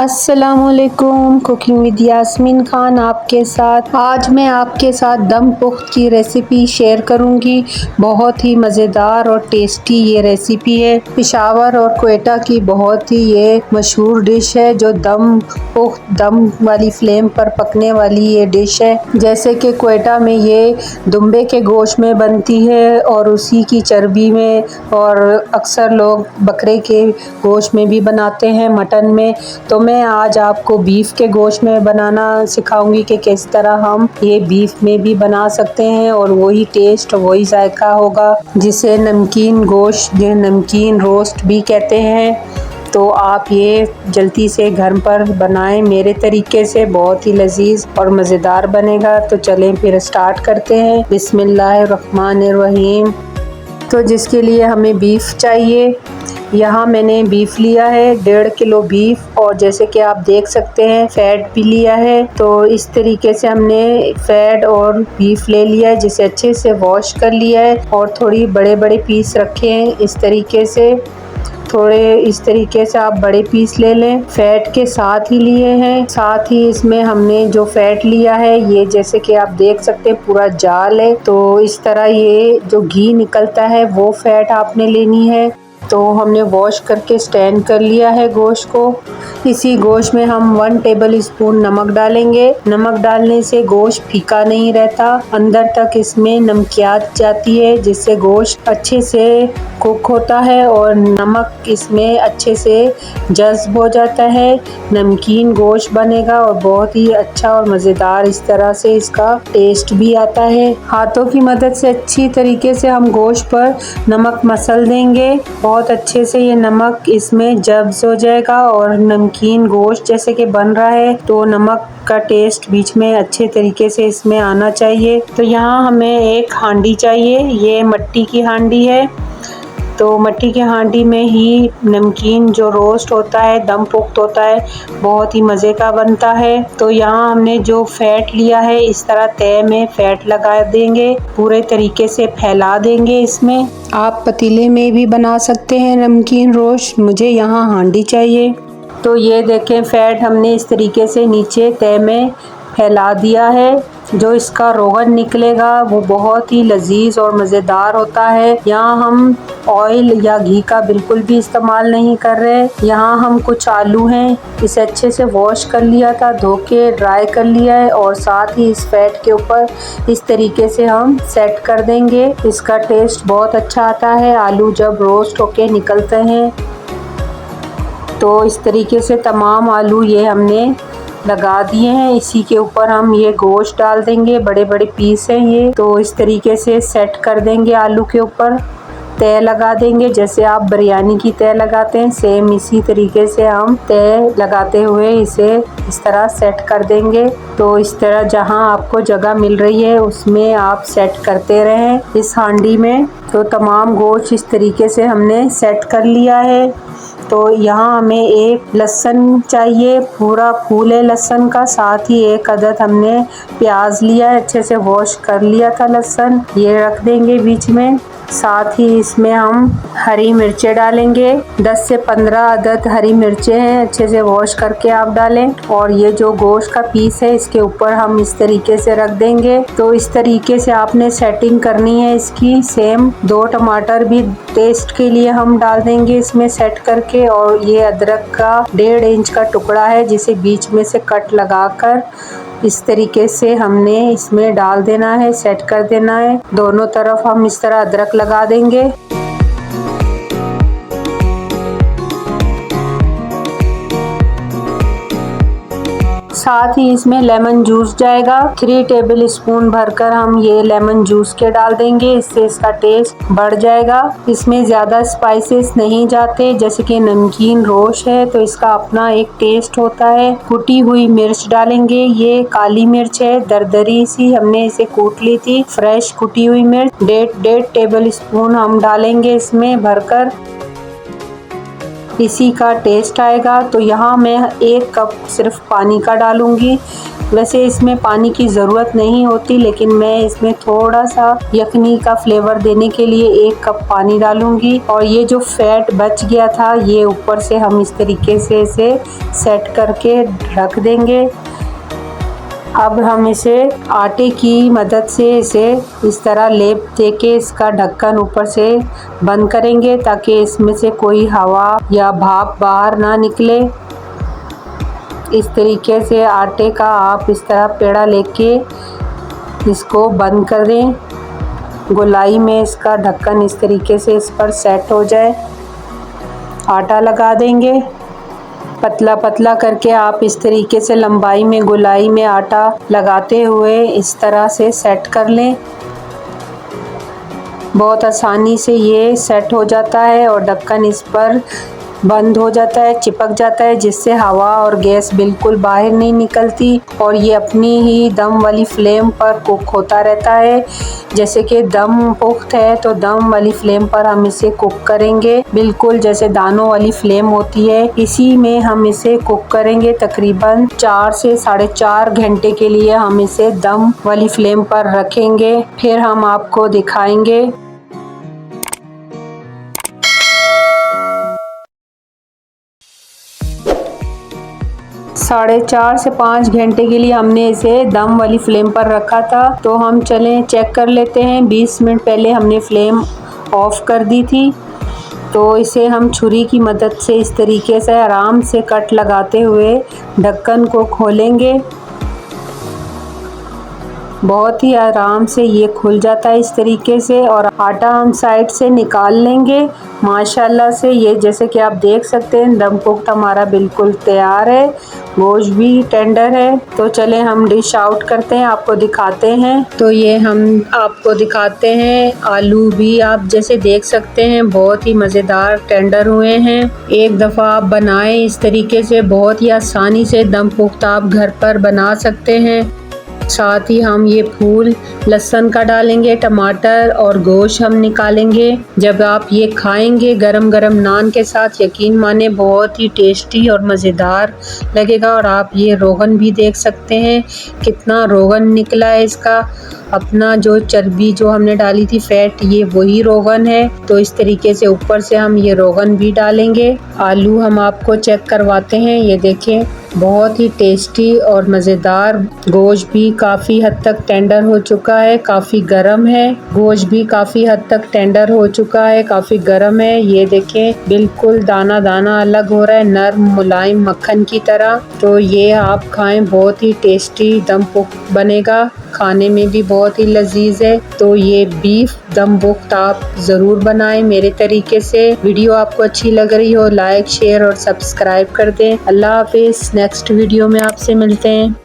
अस्सलामुअलैकुम। Cooking with Yasmin Khan आपके साथ। आज मैं आपके साथ दम पुख्त की रेसिपी शेयर करूंगी। बहुत ही मज़ेदार और टेस्टी ये रेसिपी है। पेशावर और क्वेटा की बहुत ही ये मशहूर डिश है, जो दम पुख्त दम वाली फ्लेम पर पकने वाली ये डिश है। जैसे कि क्वेटा में ये दुम्बे के गोश्त में बनती है और उसी की चर्बी में, और अक्सर लोग बकरे के गोश्त में भी बनाते हैं, मटन में। तो मैं आज आपको बीफ के गोश्त में बनाना सिखाऊंगी कि किस तरह हम ये बीफ में भी बना सकते हैं और वही टेस्ट वही जायका होगा, जिसे नमकीन गोश्त या नमकीन रोस्ट भी कहते हैं। तो आप ये जल्दी से घर पर बनाएं मेरे तरीके से, बहुत ही लजीज और मज़ेदार बनेगा। तो चलें फिर स्टार्ट करते हैं। बिस्मिल्लाहिर्रहमानिर्रहीम। तो जिसके लिए हमें बीफ चाहिए, यहाँ मैंने बीफ लिया है 1.5 किलो बीफ, और जैसे कि आप देख सकते हैं फैट भी लिया है। तो इस तरीके से हमने फैट और बीफ ले लिया है, जिसे अच्छे से वॉश कर लिया है और थोड़ी बड़े बड़े पीस रखे हैं इस तरीके से। थोड़े इस तरीके से आप बड़े पीस ले लें, फैट के साथ ही लिए हैं। साथ ही इसमें हमने जो फैट लिया है, ये जैसे कि आप देख सकते हैं पूरा जाल है। तो इस तरह ये जो घी निकलता है वो फैट आपने लेनी है। तो हमने वॉश करके स्टैंड कर लिया है गोश्त को। इसी गोश्त में हम 1 टेबल स्पून नमक डालेंगे। नमक डालने से गोश्त फीका नहीं रहता, अंदर तक इसमें नमकियात जाती है, जिससे गोश्त अच्छे से कुक होता है और नमक इसमें अच्छे से जज्ब हो जाता है। नमकीन गोश्त बनेगा और बहुत ही अच्छा और मज़ेदार इस तरह से इसका टेस्ट भी आता है। हाथों की मदद से अच्छी तरीके से हम गोश्त पर नमक मसल देंगे। बहुत अच्छे से ये नमक इसमें जब्स हो जाएगा और नमकीन गोश्त जैसे कि बन रहा है, तो नमक का टेस्ट बीच में अच्छे तरीके से इसमें आना चाहिए। तो यहाँ हमें एक हांडी चाहिए, ये मट्टी की हांडी है। तो मट्टी की हांडी में ही नमकीन जो रोस्ट होता है, दम पुख्त होता है, बहुत ही मज़े का बनता है। तो यहाँ हमने जो फैट लिया है, इस तरह तय में फैट लगा देंगे, पूरे तरीके से फैला देंगे इसमें। आप पतीले में भी बना सकते हैं नमकीन रोस्ट, मुझे यहाँ हांडी चाहिए। तो ये देखें फैट हमने इस तरीके से नीचे तय में फैला दिया है। जो इसका रोगन निकलेगा वो बहुत ही लजीज और मज़ेदार होता है। यहाँ हम ऑयल या घी का बिल्कुल भी इस्तेमाल नहीं कर रहे। यहाँ हम कुछ आलू हैं, इसे अच्छे से वॉश कर लिया था, धो के ड्राई कर लिया है, और साथ ही इस फैट के ऊपर इस तरीके से हम सेट कर देंगे। इसका टेस्ट बहुत अच्छा आता है आलू जब रोस्ट होके निकलते हैं। तो इस तरीके से तमाम आलू ये हमने लगा दिए हैं। इसी के ऊपर हम ये गोश्त डाल देंगे, बड़े बड़े पीस हैं ये। तो इस तरीके से सेट कर देंगे, आलू के ऊपर तय लगा देंगे, जैसे आप बिरयानी की तय लगाते हैं, सेम इसी तरीके से हम तय लगाते हुए इसे इस तरह सेट कर देंगे। तो इस तरह जहां आपको जगह मिल रही है उसमें आप सेट करते रहें इस हांडी में। तो तमाम गोश्त इस तरीके से हमने सेट कर लिया है। तो यहाँ हमें एक लहसुन चाहिए, पूरा फूल है लहसुन का। साथ ही एक अदद हमने प्याज लिया है, अच्छे से वॉश कर लिया था लहसुन, ये रख देंगे बीच में। साथ ही इसमें हम हरी मिर्चें डालेंगे, 10 से 15 अदद हरी मिर्चें हैं, अच्छे से वॉश करके आप डालें। और ये जो गोश्त का पीस है इसके ऊपर हम इस तरीके से रख देंगे। तो इस तरीके से आपने सेटिंग करनी है इसकी। सेम 2 टमाटर भी टेस्ट के लिए हम डाल देंगे इसमें सेट करके। और ये अदरक का 1.5 इंच का टुकड़ा है, जिसे बीच में से कट लगाकर इस तरीके से हमने इसमें डाल देना है, सेट कर देना है। दोनों तरफ हम इस तरह अदरक लगा देंगे। साथ ही इसमें लेमन जूस जाएगा, 3 टेबल स्पून भरकर हम ये लेमन जूस के डाल देंगे, इससे इसका टेस्ट बढ़ जाएगा। इसमें ज़्यादा स्पाइसेस नहीं जाते, जैसे कि नमकीन रोस्ट है तो इसका अपना एक टेस्ट होता है। कुटी हुई मिर्च डालेंगे, ये काली मिर्च है, दरदरी सी हमने इसे कूट ली थी, फ्रेश कुटी हुई मिर्च 1.5 टेबल स्पून हम डालेंगे इसमें भरकर, इसी का टेस्ट आएगा। तो यहाँ मैं 1 कप सिर्फ पानी का डालूंगी। वैसे इसमें पानी की ज़रूरत नहीं होती, लेकिन मैं इसमें थोड़ा सा यखनी का फ्लेवर देने के लिए 1 कप पानी डालूंगी। और ये जो फैट बच गया था, ये ऊपर से हम इस तरीके से इसे सेट करके रख देंगे। अब हम इसे आटे की मदद से इसे इस तरह लेप देके इसका ढक्कन ऊपर से बंद करेंगे, ताकि इसमें से कोई हवा या भाप बाहर ना निकले। इस तरीके से आटे का आप इस तरह पेड़ा लेके इसको बंद कर दें। गोलाई में इसका ढक्कन इस तरीके से इस पर सेट हो जाए। आटा लगा देंगे पतला पतला करके। आप इस तरीके से लंबाई में गोलाई में आटा लगाते हुए इस तरह से सेट कर लें। बहुत आसानी से ये सेट हो जाता है और ढक्कन इस पर बंद हो जाता है, चिपक जाता है, जिससे हवा और गैस बिल्कुल बाहर नहीं निकलती और ये अपनी ही दम वाली फ्लेम पर कुक होता रहता है। जैसे कि दम पुख्त है तो दम वाली फ्लेम पर हम इसे कुक करेंगे, बिल्कुल जैसे दानों वाली फ्लेम होती है, इसी में हम इसे कुक करेंगे। तकरीबन 4 से 4.5 घंटे के लिए हम इसे दम वाली फ्लेम पर रखेंगे, फिर हम आपको दिखाएंगे। 4.5 से 5 घंटे के लिए हमने इसे दम वाली फ्लेम पर रखा था। तो हम चलें चेक कर लेते हैं। 20 मिनट पहले हमने फ्लेम ऑफ कर दी थी। तो इसे हम छुरी की मदद से इस तरीके से आराम से कट लगाते हुए ढक्कन को खोलेंगे। बहुत ही आराम से ये खुल जाता है इस तरीके से, और आटा हम साइड से निकाल लेंगे। माशाल्लाह से ये जैसे कि आप देख सकते हैं दम पुख्त हमारा बिल्कुल तैयार है, गोश्त भी टेंडर है। तो चले हम डिश आउट करते हैं, आपको दिखाते हैं। तो ये हम आपको दिखाते हैं, आलू भी आप जैसे देख सकते हैं बहुत ही मज़ेदार टेंडर हुए हैं। एक दफ़ा आप बनाएं इस तरीके से, बहुत ही आसानी से दम पुख्त आप घर पर बना सकते हैं। साथ ही हम ये फूल लहसुन का डालेंगे, टमाटर और गोश्त हम निकालेंगे। जब आप ये खाएंगे गरम गरम नान के साथ, यकीन माने बहुत ही टेस्टी और मज़ेदार लगेगा। और आप ये रोगन भी देख सकते हैं कितना रोगन निकला है इसका। अपना जो चर्बी जो हमने डाली थी फैट, ये वही रोगन है। तो इस तरीके से ऊपर से हम ये रोगन भी डालेंगे। आलू हम आपको चेक करवाते हैं, ये देखें बहुत ही टेस्टी और मज़ेदार। गोश्त भी काफ़ी हद तक टेंडर हो चुका है, काफ़ी गर्म है। गोश्त भी काफ़ी हद तक टेंडर हो चुका है, काफ़ी गर्म है। ये देखें बिल्कुल दाना दाना अलग हो रहा है, नर्म मुलायम मक्खन की तरह। तो ये आप खाएं, बहुत ही टेस्टी दम पुख्त बनेगा, खाने में भी बहुत ही लजीज है। तो ये बीफ दम पुख्त आप ज़रूर बनाएं मेरे तरीके से। वीडियो आपको अच्छी लग रही हो लाइक शेयर और सब्सक्राइब कर दें। अल्लाह हाफिज़। नेक्स्ट वीडियो में आपसे मिलते हैं।